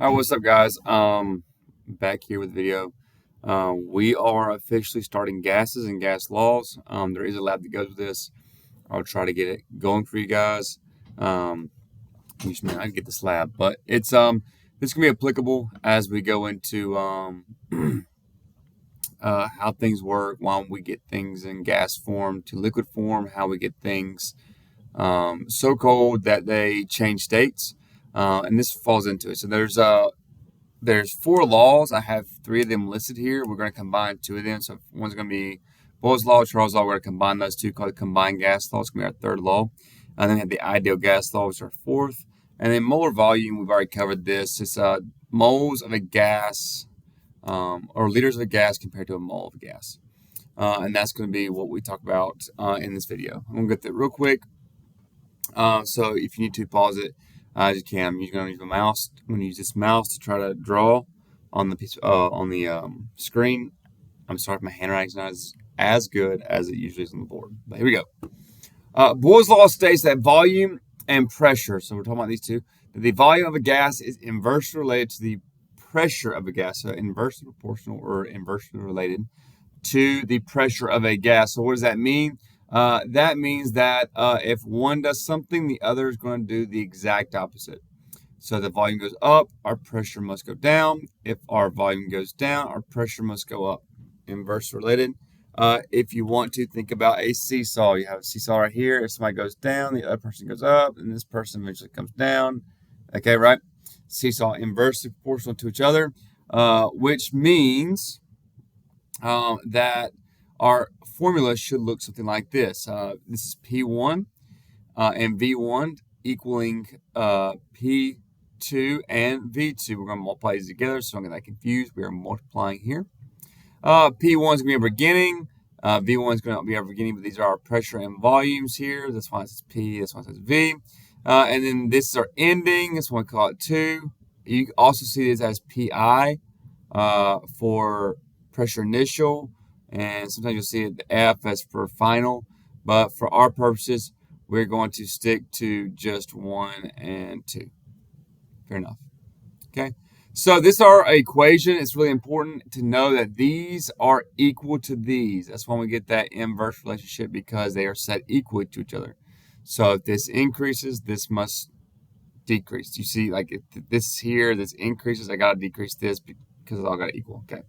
All right, what's up, guys? Back here with video. We are officially starting gases and gas laws. There is a lab that goes with this. I'll try to get it going for you guys. Um, I can get this lab, but this can be applicable as we go into how things work, why we get things in gas form to liquid form, how we get things so cold that they change states, and this falls into it. So there's four laws. I have three of them listed here. We're going to combine two of them. So one's going to be Boyle's law, Charles' law. We're going to combine those two, called the combined gas law. It's going to be our third law. And then we have the ideal gas law, which is our fourth. And then molar volume, we've already covered this. It's moles of a gas, or liters of a gas compared to a mole of a gas. And that's going to be what we talk about in this video. I'm going to go through it real quick. So if you need to pause it, as you can. I'm going to use my mouse. I'm going to use this mouse to try to draw on the piece on the screen. I'm sorry if my handwriting's not as good as it usually is on the board. But here we go. Boyle's law states that volume and pressure. So we're talking about these two. That the volume of a gas is inversely related to the pressure of a gas. So inversely proportional or inversely related to the pressure of a gas. So what does that mean? That means that if one does something, the other is going to do the exact opposite. So the volume goes up, our pressure must go down. If our volume goes down, our pressure must go up. Inverse related. If you want to think about a seesaw, you have a seesaw right here. If somebody goes down, the other person goes up, and this person eventually comes down. Okay, right? Seesaw inversely proportional to each other, which means that our formula should look something like this. This is P1 and V1 equaling P2 and V2. We're going to multiply these together so don't get that confused. We are multiplying here. P1 is going to be our beginning. V1 is going to be our beginning, but these are our pressure and volumes here. This one says P, this one says V. And then this is our ending. This one we call it 2. You also see this as PI for pressure initial, and sometimes you'll see it, the F as for final, but for our purposes, we're going to stick to just 1 and 2. Fair enough. Okay, so this is our equation. It's really important to know that these are equal to these. That's when we get that inverse relationship, because they are set equally to each other. So if this increases, this must decrease. You see, like if this here, this increases, I got to decrease this because it's all got to equal. Okay.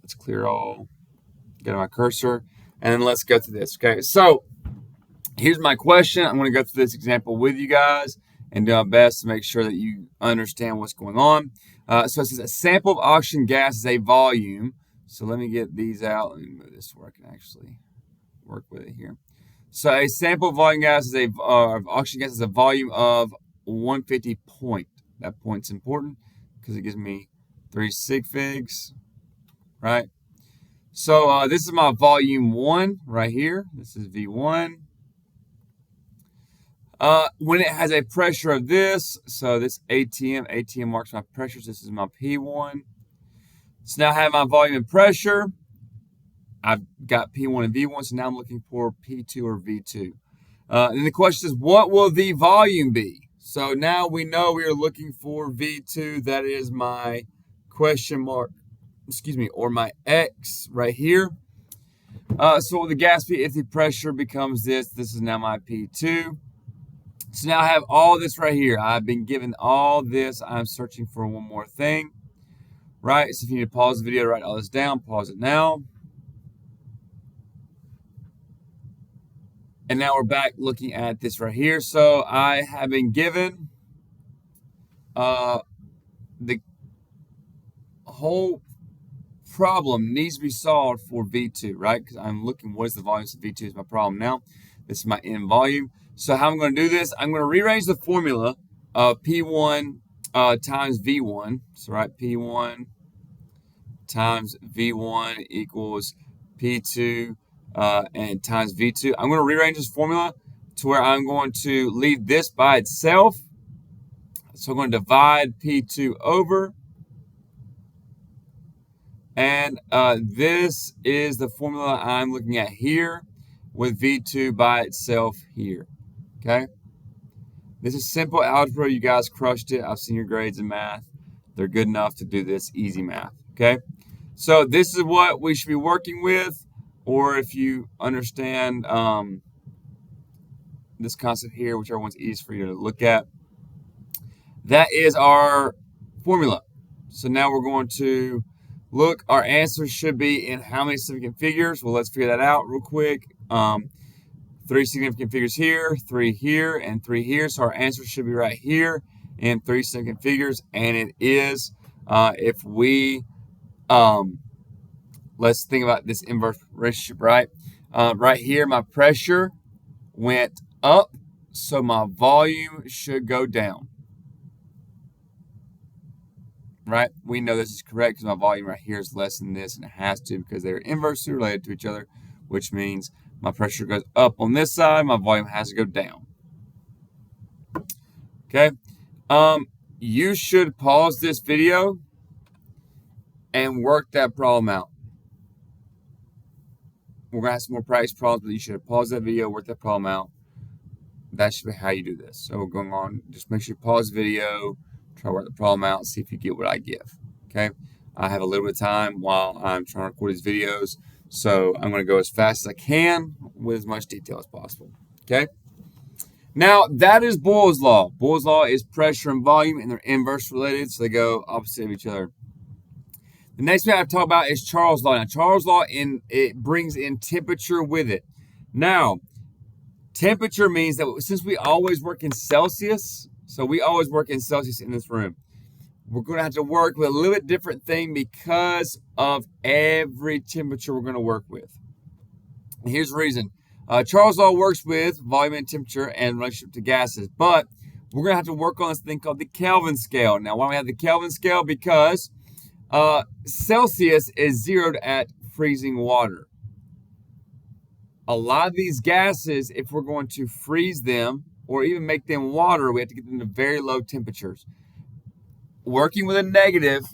Let's clear all, get my cursor, and then let's go through this. Okay, so here's my question. I'm going to go through this example with you guys and do my best to make sure that you understand what's going on. So it says a sample of oxygen gas is a volume. So let me get these out. Let me move this where I can actually work with it here. So a sample of volume gas is oxygen gas is a volume of 150 point. That point's important because it gives me 3 sig figs, right? So this is my volume 1 right here. This is V1. When it has a pressure of this, so this ATM marks my pressures. This is my P1. So now I have my volume and pressure. I've got P1 and V1, so now I'm looking for P2 or V2. And the question is, what will the volume be? So now we know we are looking for V2. That is my question mark, or my X right here. So the gas P, if the pressure becomes this is now my P2. So now I have all this right here. I've been given all this. I'm searching for one more thing, right? So if you need to pause the video to write all this down, pause it now. And now we're back looking at this right here. So I have been given the whole problem needs to be solved for V2, right? Because I'm looking, what is the volume of V2 is my problem now. This is my end volume. So how I'm going to do this, I'm going to rearrange the formula of P1 times V1. So right, P1 times V1 equals P2 and times V2. I'm going to rearrange this formula to where I'm going to leave this by itself. So I'm going to divide P2 over. And this is the formula I'm looking at here with V2 by itself here. Okay. This is simple algebra. You guys crushed it. I've seen your grades in math. They're good enough to do this easy math, okay? So this is what we should be working with, or if you understand this concept here, whichever one's easiest for you to look at, that is our formula. So now we're going to look, our answer should be in how many significant figures? Well, let's figure that out real quick. 3 significant figures here, 3 here, and 3 here. So our answer should be right here in 3 significant figures, and it is. If we, let's think about this inverse relationship, right? Right here, my pressure went up, so my volume should go down. Right? We know this is correct because my volume right here is less than this, and it has to because they're inversely related to each other, which means my pressure goes up on this side, my volume has to go down. Okay? You should pause this video and work that problem out. We're going to have some more practice problems, but you should pause that video, work that problem out. That should be how you do this. So we're going on. Just make sure you pause the video, try to work the problem out, and see if you get what I give. Okay? I have a little bit of time while I'm trying to record these videos, so I'm going to go as fast as I can with as much detail as possible. Okay? Now, that is Boyle's law. Boyle's law is pressure and volume, and they're inverse related, so they go opposite of each other. The next thing I have to talk about is Charles' law. Now, Charles' law, it brings in temperature with it. Now, temperature means that since we always work in Celsius, so we always work in Celsius in this room, we're going to have to work with a little bit different thing because of every temperature we're going to work with. And here's the reason. Charles' law works with volume and temperature and relationship to gases, but we're going to have to work on this thing called the Kelvin scale. Now, why do we have the Kelvin scale? Because Celsius is zeroed at freezing water. A lot of these gases, if we're going to freeze them or even make them water, we have to get them to very low temperatures. Working with a negative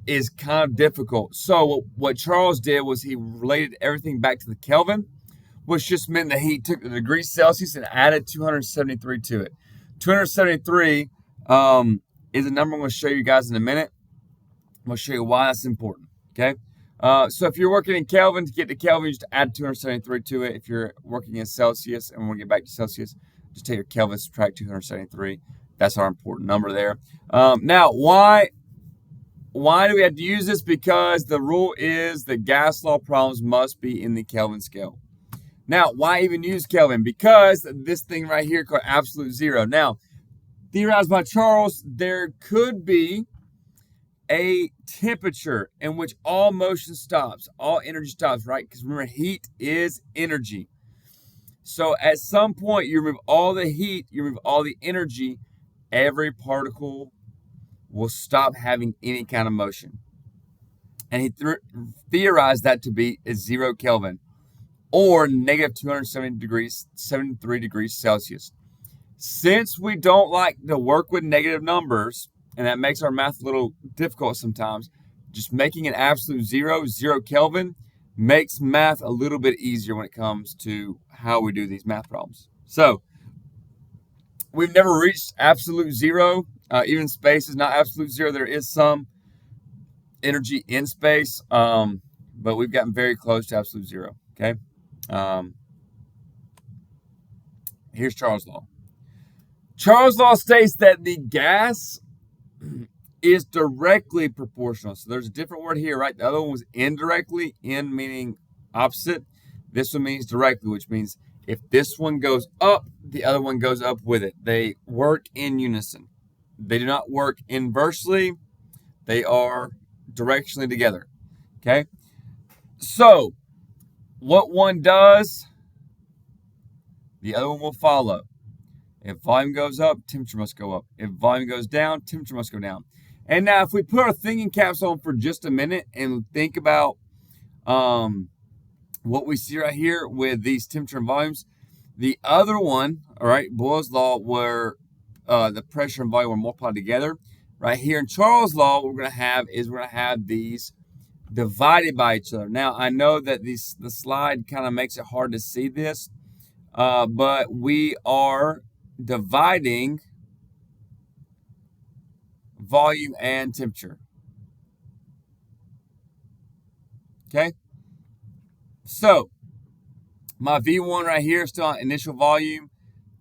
is kind of difficult. So what Charles did was he related everything back to the Kelvin, which just meant that he took the degrees Celsius and added 273 to it. 273 is a number I'm going to show you guys in a minute. I'm going to show you why that's important, okay? So if you're working in Kelvin, to get to Kelvin, you just add 273 to it. If you're working in Celsius and want to get back to Celsius, just take your Kelvin, subtract 273. That's our important number there. Now, why do we have to use this? Because the rule is that gas law problems must be in the Kelvin scale. Now, why even use Kelvin? Because this thing right here called absolute zero. Now, theorized by Charles, there could be a temperature in which all motion stops, all energy stops, right? Because remember, heat is energy. So at some point, you remove all the heat, you remove all the energy, every particle will stop having any kind of motion. And he theorized that to be 0 Kelvin or negative 73 degrees Celsius. Since we don't like to work with negative numbers, and that makes our math a little difficult sometimes, just making an absolute 0 Kelvin, makes math a little bit easier when it comes to how we do these math problems. So, we've never reached absolute zero. Even space is not absolute zero. There is some energy in space, but we've gotten very close to absolute zero, okay? Here's Charles' law. Charles' law states that the gas is directly proportional. So there's a different word here, right? The other one was indirectly, in meaning opposite. This one means directly, which means if this one goes up, the other one goes up with it. They work in unison. They do not work inversely. They are directionally together. Okay? So, what one does, the other one will follow. If volume goes up, temperature must go up. If volume goes down, temperature must go down. And now, if we put our thinking caps on for just a minute and think about what we see right here with these temperature and volumes, the other one, all right, Boyle's law, where the pressure and volume were multiplied together. Right here in Charles' law, what we're going to have these divided by each other. Now, I know that the slide kind of makes it hard to see this, but we are dividing volume and temperature. Okay? So, my V1 right here is still on initial volume.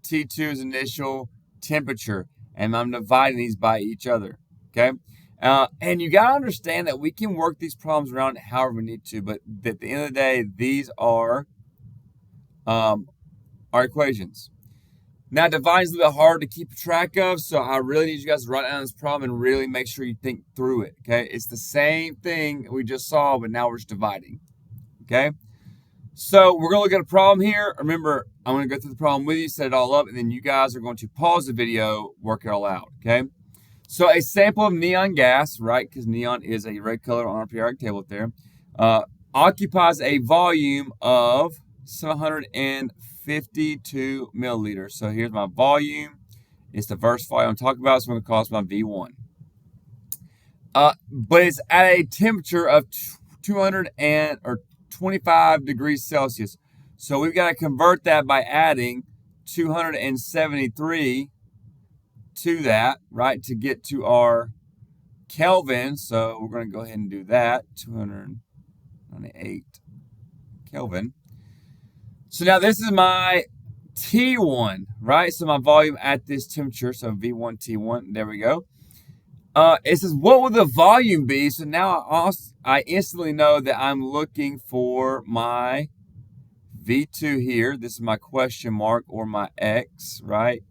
T2 is initial temperature. And I'm dividing these by each other. Okay? And you got to understand that we can work these problems around however we need to. But at the end of the day, these are our equations. Now, dividing is a little bit hard to keep track of, so I really need you guys to write down this problem and really make sure you think through it, okay? It's the same thing we just saw, but now we're just dividing, okay? So we're going to look at a problem here. Remember, I'm going to go through the problem with you, set it all up, and then you guys are going to pause the video, work it all out, okay? So a sample of neon gas, right, because neon is a red color on our periodic table up there, occupies a volume of 752 milliliters. So here's my volume. It's the first volume I'm talking about. So I'm going to call this my V1. But it's at a temperature of 25 degrees Celsius. So we've got to convert that by adding 273 to that, right, to get to our Kelvin. So we're going to go ahead and do that. 298 Kelvin. So now this is my T1, right? So my volume at this temperature, so V1, T1, there we go. It says, what will the volume be? So now I instantly know that I'm looking for my V2 here. This is my question mark or my X, right?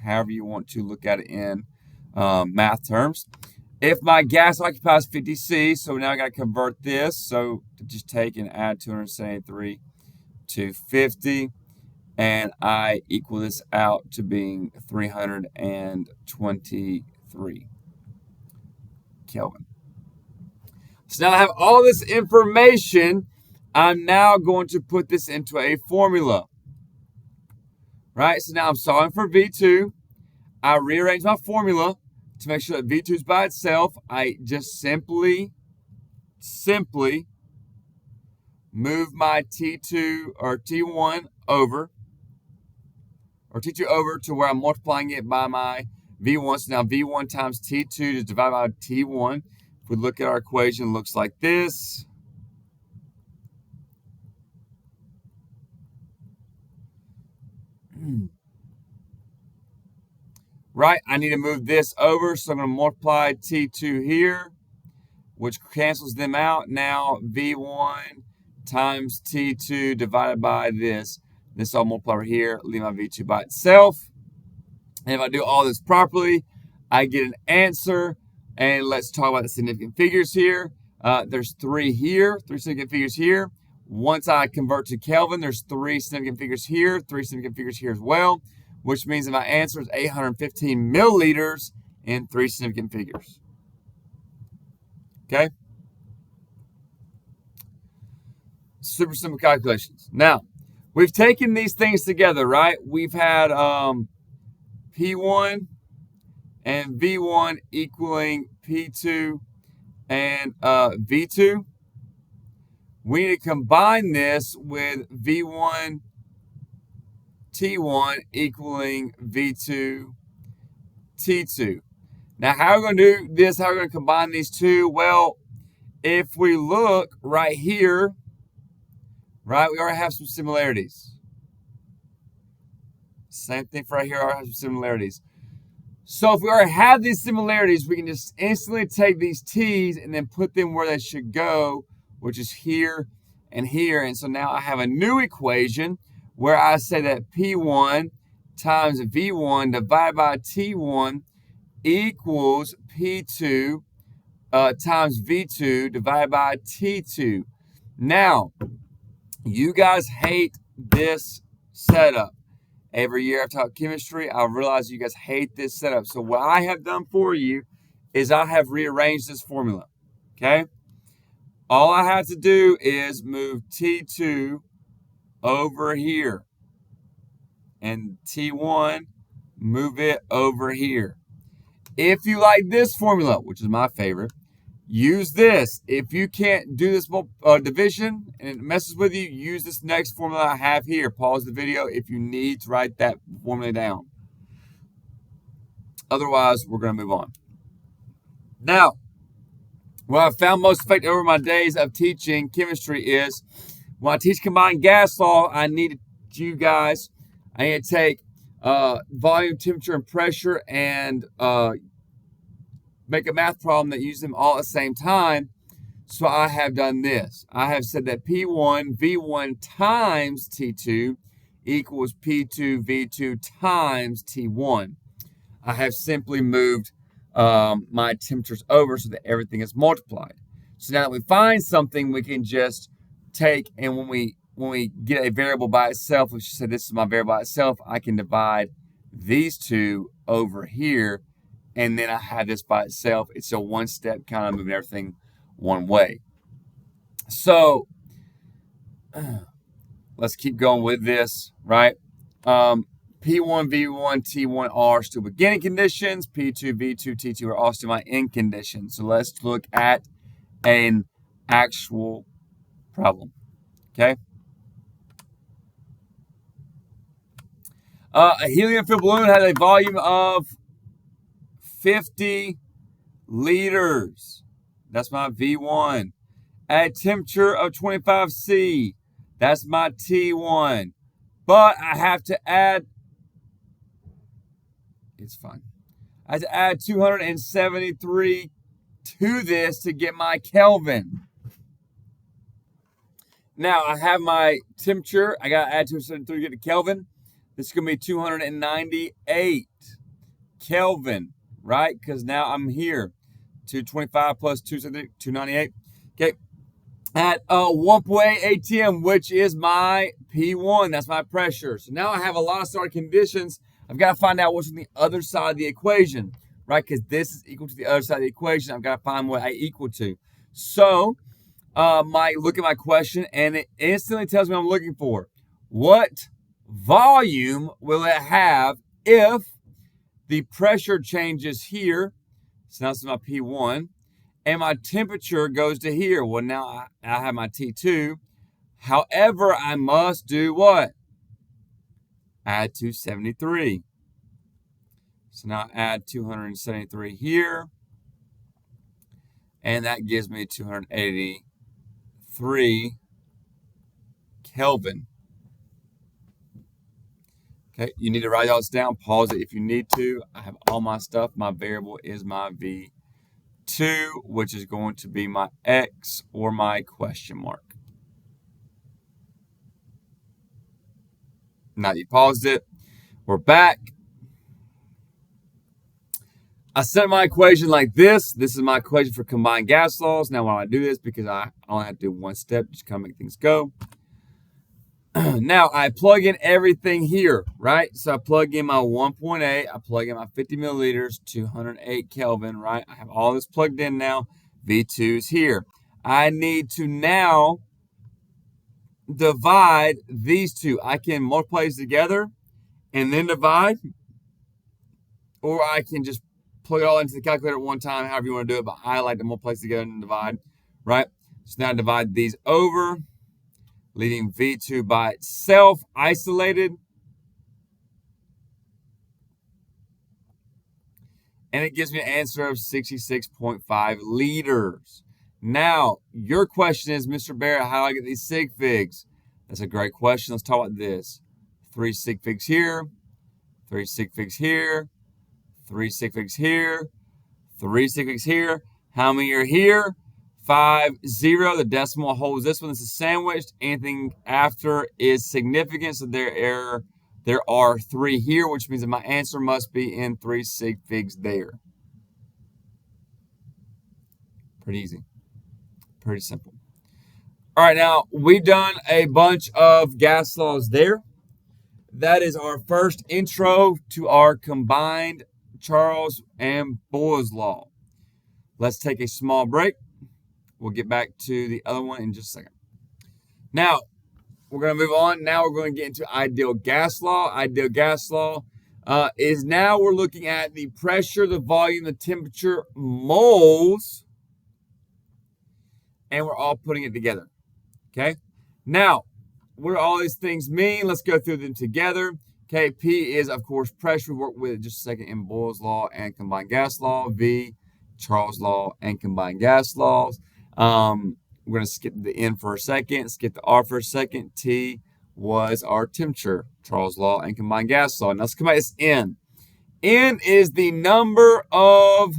However you want to look at it in math terms. If my gas occupies 50 C, so now I got to convert this. So to just take and add 273 to 50, and I equal this out to being 323 Kelvin. So now I have all this information. I'm now going to put this into a formula. Right? So now I'm solving for V2. I rearrange my formula to make sure that V2 is by itself. I just simply move my T2 or T1 over, or T2 over to where I'm multiplying it by my V1. So now V1 times T2 is divided by T1. If we look at our equation, it looks like this. Right, I need to move this over, so I'm going to multiply T2 here, which cancels them out. Now V1 times T2 divided by this. This I'll multiply over here, leave my V2 by itself. And if I do all this properly, I get an answer. And let's talk about the significant figures here. There's three here, three significant figures here. Once I convert to Kelvin, there's three significant figures here, three significant figures here as well, which means that my answer is 815 milliliters in three significant figures. Okay? Super simple calculations. Now, we've taken these things together, right? We've had P1 and V1 equaling P2 and V2. We need to combine this with V1 T1 equaling V2 T2. Now, how are we going to do this? How are we going to combine these two? Well, if we look right here, right, we already have some similarities. Same thing for right here, I already have some similarities. So if we already have these similarities, we can just instantly take these T's and then put them where they should go, which is here and here. And so now I have a new equation where I say that P1 times V1 divided by T1 equals P2 times V2 divided by T2. Now, you guys hate this setup. Every year I've taught chemistry, I realize you guys hate this setup. So what I have done for you is I have rearranged this formula, okay? All I have to do is move T2 over here. And T1, move it over here. If you like this formula, which is my favorite, use this. If you can't do this division and it messes with you, use this next formula I have here. Pause the video if you need to write that formula down. Otherwise, we're going to move on. Now, what I've found most effective over my days of teaching chemistry is when I teach combined gas law, I need to take volume, temperature, and pressure and make a math problem that uses them all at the same time. So I have done this. I have said that P1 V1 times T2 equals P2 V2 times T1. I have simply moved my temperatures over so that everything is multiplied. So now that we find something, we can just take, and when we get a variable by itself, we should say this is my variable by itself, I can divide these two over here, and then I have this by itself. It's a one-step kind of moving everything one way. So let's keep going with this, right? P1, V1, T1 are still beginning conditions. P2, V2, T2 are all still my end conditions. So let's look at an actual problem, okay? A helium-filled balloon has a volume of 50 liters. That's my V1. At a temperature of 25 C. That's my T1. But I have to add, it's fine. I have to add 273 to this to get my Kelvin. Now, I have my temperature. I got to add 273 to get to Kelvin. This is going to be 298 Kelvin, right? Because now I'm here. 225 plus 298. Okay. At 1.8 atm, which is my P1. That's my pressure. So now I have a lot of starting conditions. I've got to find out what's on the other side of the equation, right? Because this is equal to the other side of the equation. I've got to find what I equal to. So look at my question, and it instantly tells me what I'm looking for. What volume will it have if the pressure changes here? So now this is my P1. And my temperature goes to here. Well, now I have my T2. However, I must do what? Add 273. So now I add 273 here. And that gives me 283 Kelvin. Okay, you need to write all this down. Pause it if you need to. I have all my stuff. My variable is my V2, which is going to be my X or my question mark. Now you paused it. We're back. I set my equation like this. This is my equation for combined gas laws. Now, why I do this? Because I only have to do one step, just kind of make things go. Now, I plug in everything here, right? So I plug in my 1.8. I plug in my 50 milliliters, 208 Kelvin, right? I have all this plugged in now. V2 is here. I need to now divide these two. I can multiply these together and then divide, or I can just plug it all into the calculator at one time, however you want to do it, but I like to multiply together and divide, right? So now I divide these over, leaving V2 by itself, isolated. And it gives me an answer of 66.5 liters. Now, your question is, Mr. Barrett, how do I get these sig figs? That's a great question. Let's talk about this. 3 sig figs here, 3 sig figs here, 3 sig figs here, 3 sig figs here. How many are here? 5, 0. The decimal holds this one. This is sandwiched. Anything after is significant. So there are 3 here, which means that my answer must be in 3 sig figs there. Pretty easy. Pretty simple. All right, now we've done a bunch of gas laws there. That is our first intro to our combined Charles and Boyle's law. Let's take a small break. We'll get back to the other one in just a second. Now, we're going to move on. Now we're going to get into ideal gas law. Ideal gas law is now we're looking at the pressure, the volume, the temperature, moles, and we're all putting it together. Okay? Now, what do all these things mean? Let's go through them together. Okay, P is, of course, pressure. We work with it just a second in Boyle's law and combined gas law. V, Charles' law and combined gas laws. We're going to skip the N for a second, skip the R for a second. T was our temperature, Charles' law and combined gas law. Now let's come back to this N. N is the number of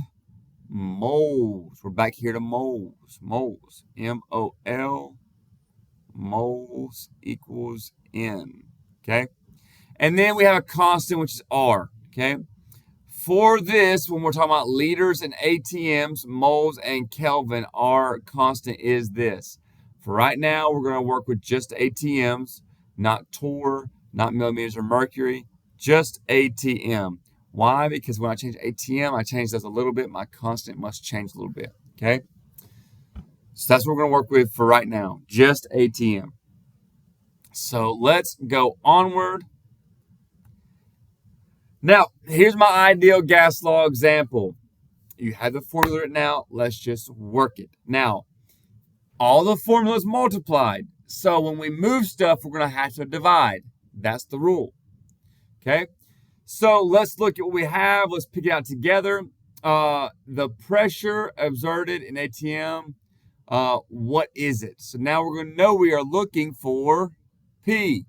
moles. We're back here to moles. Moles. M-O-L. Moles equals N. Okay? And then we have a constant, which is R. Okay? For this, when we're talking about liters and ATMs, moles, and Kelvin, our constant is this. For right now, we're going to work with just ATMs, not torr, not millimeters of mercury, just ATM. Why? Because when I change ATM, I change those a little bit. My constant must change a little bit. Okay? So that's what we're going to work with for right now, just ATM. So let's go onward. Now, here's my ideal gas law example. You have the formula written out. Let's just work it. Now, all the formulas multiplied. So when we move stuff, we're going to have to divide. That's the rule. Okay? So let's look at what we have. Let's pick it out together. The pressure exerted in ATM, what is it? So now we're going to know we are looking for P.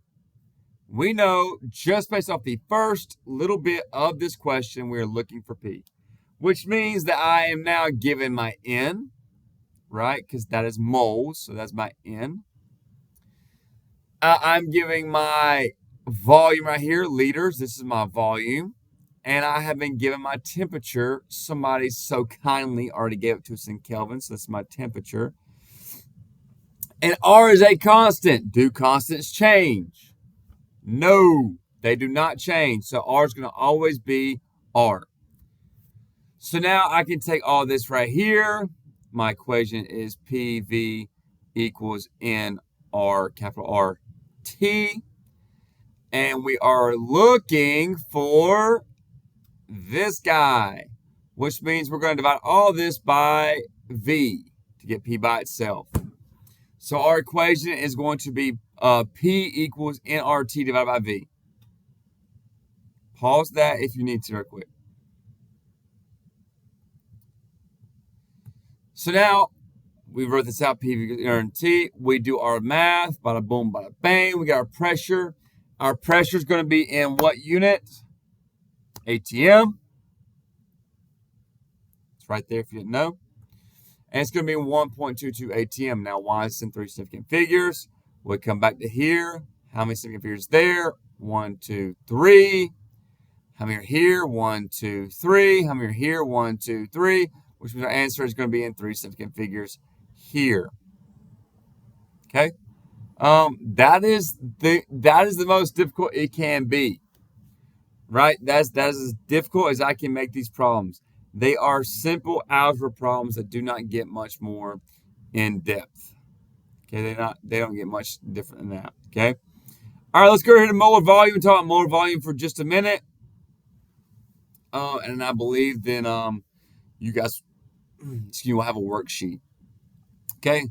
We know just based off the first little bit of this question, we're looking for P, which means that I am now given my N, right? Because that is moles, so that's my N. I'm giving my volume right here, liters. This is my volume. And I have been given my temperature. Somebody so kindly already gave it to us in Kelvin, so this is my temperature. And R is a constant. Do constants change? No, they do not change. So R is going to always be R. So now I can take all this right here. My equation is PV equals NR, capital R, T. And we are looking for this guy, which means we're going to divide all this by V to get P by itself. So our equation is going to be P equals nRT divided by V. Pause that if you need to real quick. So now we wrote this out, P equals nRT. We do our math, bada boom, bada bang. We got our pressure. Our pressure is going to be in what unit? ATM. It's right there if you didn't know. And it's going to be 1.22 ATM. Now, why is it in 3 significant figures? We'll come back to here. How many significant figures there? 1, 2, 3. How many are here? 1, 2, 3. How many are here? 1, 2, 3. Which means our answer is going to be in 3 significant figures here. Okay? That is the most difficult it can be. Right? That's as difficult as I can make these problems. They are simple algebra problems that do not get much more in depth. Okay, they don't get much different than that. Okay. All right, let's go ahead to molar volume and talk about molar volume for just a minute. And I believe then you guys will have a worksheet. Okay.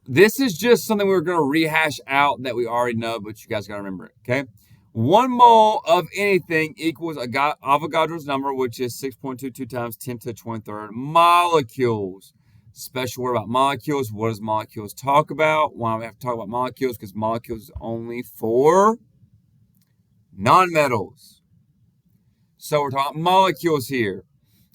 This is just something we're going to rehash out that we already know, but you guys got to remember it. Okay. 1 mole of anything equals Avogadro's number, which is 6.22 times 10 to the 23rd molecules. Special word about molecules. What does molecules talk about? Why do we have to talk about molecules? Because molecules is only for nonmetals. So we're talking molecules here.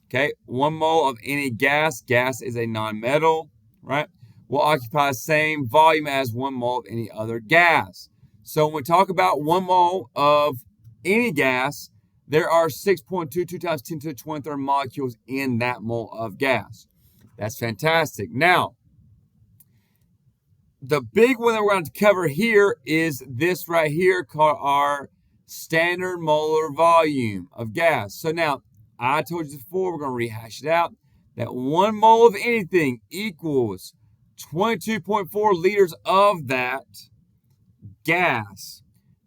Okay, 1 mole of any gas. Gas is a nonmetal, right? Will occupy the same volume as 1 mole of any other gas. So when we talk about 1 mole of any gas, there are 6.22 times 10 to the 23rd molecules in that mole of gas. That's fantastic. Now, the big one that we're going to cover here is this right here called our standard molar volume of gas. So now, I told you before, we're going to rehash it out, that 1 mole of anything equals 22.4 liters of that gas,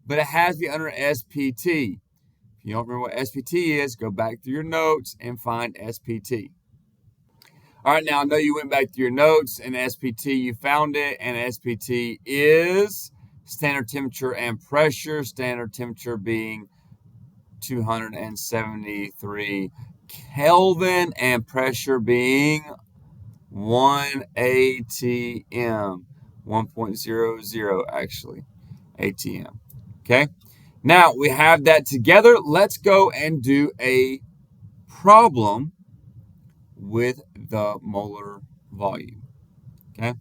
but it has to be under SPT. If you don't remember what SPT is, go back through your notes and find SPT. All right, now I know you went back through your notes and SPT, you found it, and SPT is standard temperature and pressure, standard temperature being 273 Kelvin, and pressure being 1 atm, 1.00 actually, atm. Okay, now we have that together. Let's go and do a problem with the molar volume. Okay,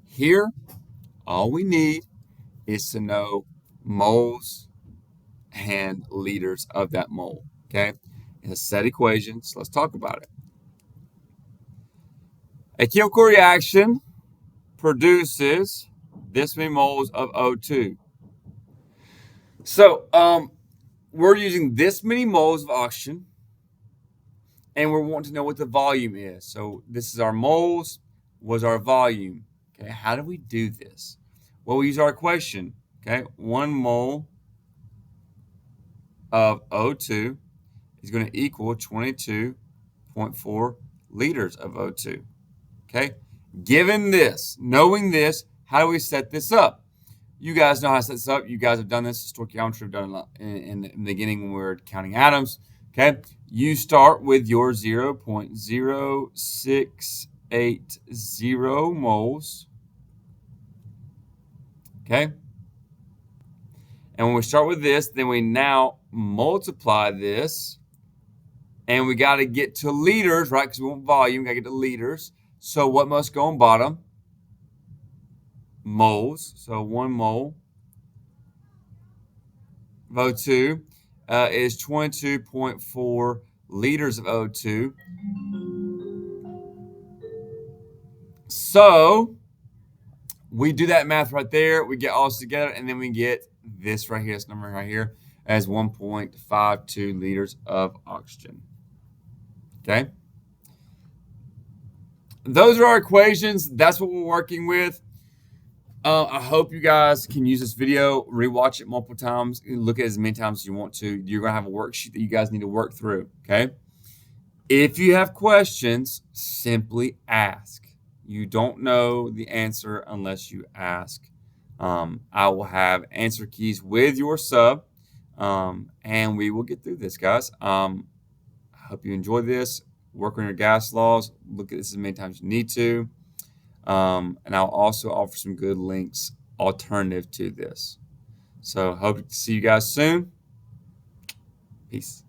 here all we need is to know moles and liters of that mole. Okay, it's a set equation, so let's talk about it. A chemical reaction produces this many moles of O2. So we're using this many moles of oxygen, and we're wanting to know what the volume is. So this is our moles, was our volume. Okay, how do we do this? Well, we use our equation. Okay, 1 mole of O2 is going to equal 22.4 liters of O2. Okay, given this, knowing this, how do we set this up? You guys know how to set this up. You guys have done this. Stoichiometry have done it in the beginning when we were counting atoms. Okay, you start with your 0.0680 moles. Okay, and when we start with this, then we now multiply this, and we got to get to liters, right? Because we want volume, we got to get to liters. So what must go on bottom? Moles. So 1 mole of O2 is 22.4 liters of O2. So we do that math right there. We get all this together, and then we get this right here, this number right here, as 1.52 liters of oxygen. Okay? Those are our equations. That's what we're working with. I hope you guys can use this video, rewatch it multiple times, look at it as many times as you want to. You're going to have a worksheet that you guys need to work through, okay? If you have questions, simply ask. You don't know the answer unless you ask. I will have answer keys with your sub, and we will get through this, guys. I hope you enjoy this. Work on your gas laws. Look at this as many times as you need to. And I'll also offer some good links alternative to this. So hope to see you guys soon. Peace.